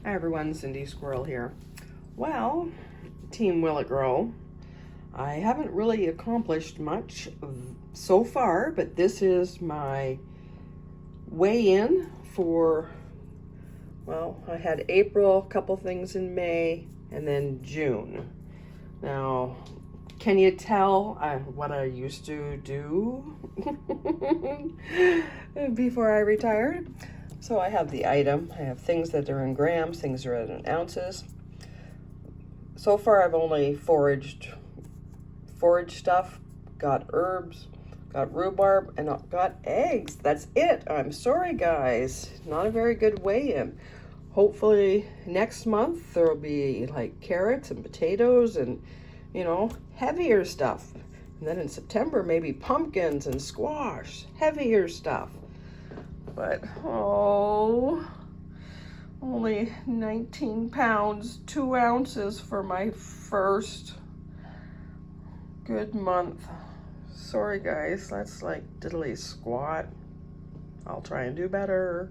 Hi everyone, Cindy Squirrel here. Well, Team Will It Grow. I haven't really accomplished much so far, but this is my weigh-in for, well, I had April, a couple things in May, and then June. Now, can you tell what I used to do before I retired? So I have the item. I have things that are in grams, things that are in ounces. So far I've only foraged stuff, got herbs, got rhubarb, and got eggs. That's it. I'm sorry guys, not a very good weigh-in. Hopefully next month there'll be like carrots and potatoes and, you know, heavier stuff. And then in September maybe pumpkins and squash, heavier stuff. But, oh, only 19 pounds, 2 ounces for my first good month. Sorry guys, that's like diddly squat. I'll try and do better.